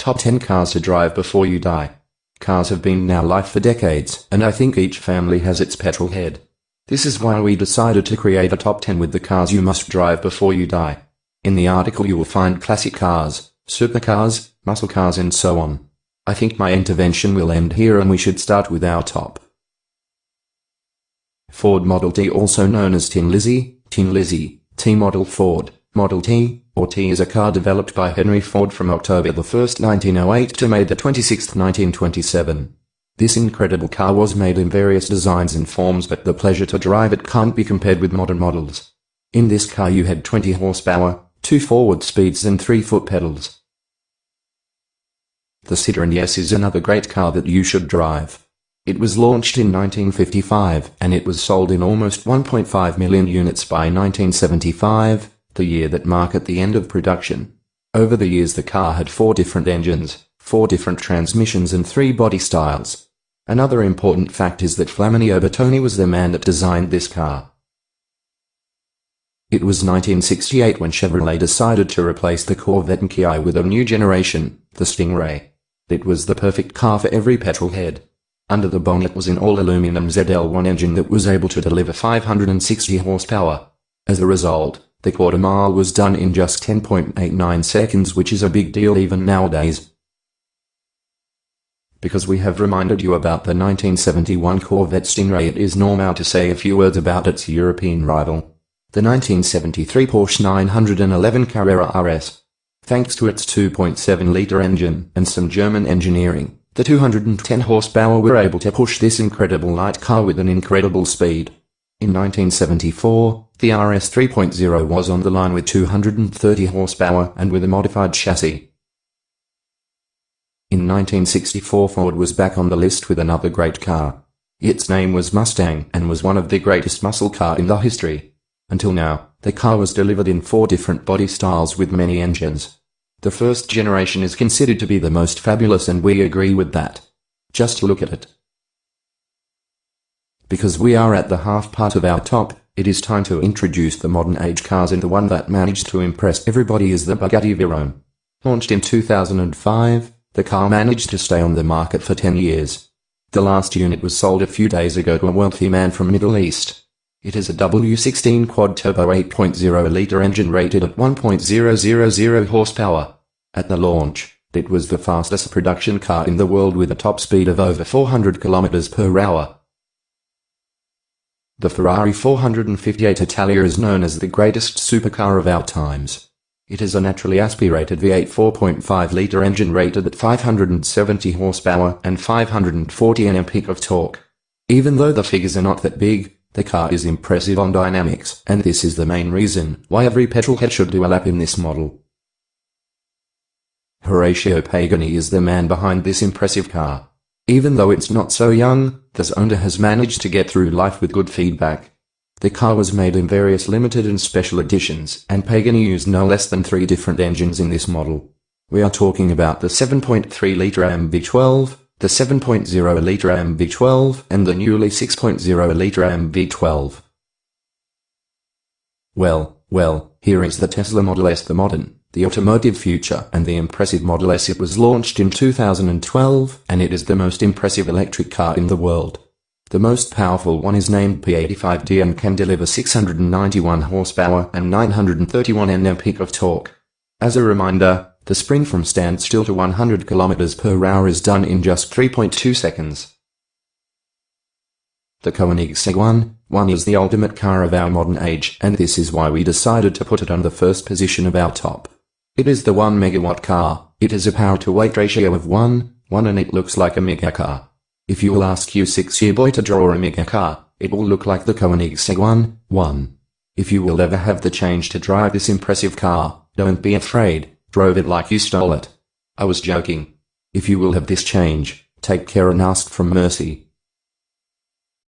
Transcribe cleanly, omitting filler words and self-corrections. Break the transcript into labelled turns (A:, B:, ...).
A: Top 10 cars to drive before you die. Cars have been in our life for decades, and I think each family has its petrol head. This is why we decided to create a top 10 with the cars you must drive before you die. In the article you will find classic cars, supercars, muscle cars and so on. I think my intervention will end here and we should start with our top. Ford Model T, also known as Tin Lizzie, T Model Ford, Model T, or T, is a car developed by Henry Ford from October 1, 1908 to May 26, 1927. This incredible car was made in various designs and forms, but the pleasure to drive it can't be compared with modern models. In this car you had 20 horsepower, 2 forward speeds and 3 foot pedals. The Citroën DS is another great car that you should drive. It was launched in 1955, and it was sold in almost 1.5 million units by 1975, the year that marked the end of production. Over the years the car had 4 different engines, 4 different transmissions and 3 body styles. Another important fact is that Flaminio Bertoni was the man that designed this car. It was 1968 when Chevrolet decided to replace the Corvette and Kia with a new generation, the Stingray. It was the perfect car for every petrolhead. Under the bonnet was an all-aluminum ZL1 engine that was able to deliver 560 horsepower. As a result, the quarter mile was done in just 10.89 seconds, which is a big deal even nowadays. Because we have reminded you about the 1971 Corvette Stingray, it is normal to say a few words about its European rival, the 1973 Porsche 911 Carrera RS. Thanks to its 2.7-liter engine and some German engineering, the 210 horsepower were able to push this incredible light car with an incredible speed. In 1974, the RS 3.0 was on the line with 230 horsepower and with a modified chassis. In 1964 Ford was back on the list with another great car. Its name was Mustang and was one of the greatest muscle car in the history. Until now, the car was delivered in 4 different body styles with many engines. The first generation is considered to be the most fabulous, and we agree with that. Just look at it. Because we are at the half part of our top, it is time to introduce the modern age cars, and the one that managed to impress everybody is the Bugatti Veyron. Launched in 2005, the car managed to stay on the market for 10 years. The last unit was sold a few days ago to a wealthy man from Middle East. It is a W16 quad-turbo 8.0-liter engine rated at 1.000 horsepower. At the launch, it was the fastest production car in the world with a top speed of over 400 km per hour. The Ferrari 458 Italia is known as the greatest supercar of our times. It is a naturally aspirated V8 4.5-liter engine rated at 570 horsepower and 540 Nm-peak of torque. Even though the figures are not that big, the car is impressive on dynamics, and this is the main reason why every petrolhead should do a lap in this model. Horacio Pagani is the man behind this impressive car. Even though it's not so young, this owner has managed to get through life with good feedback. The car was made in various limited and special editions, and Pagani used no less than 3 different engines in this model. We are talking about the 7.3-liter AM V12, the 7.0-liter AM V12, and the newly 6.0-liter AM V12. Well, here is the Tesla Model S, the modern, the automotive future, and the impressive Model S. It was launched in 2012, and it is the most impressive electric car in the world. The most powerful one is named P85D and can deliver 691 horsepower and 931 Nm-peak of torque. As a reminder, the sprint from standstill to 100 km per hour is done in just 3.2 seconds. The Koenigsegg 1 is the ultimate car of our modern age, and this is why we decided to put it on the first position of our top. It is the 1 megawatt car. It has a power-to-weight ratio of 1, and it looks like a mega car. If you will ask your 6-year boy to draw a mega car, it will look like the Koenigsegg 1. If you will ever have the change to drive this impressive car, don't be afraid. Drove it like you stole it. I was joking. If you will have this change, take care and ask from mercy.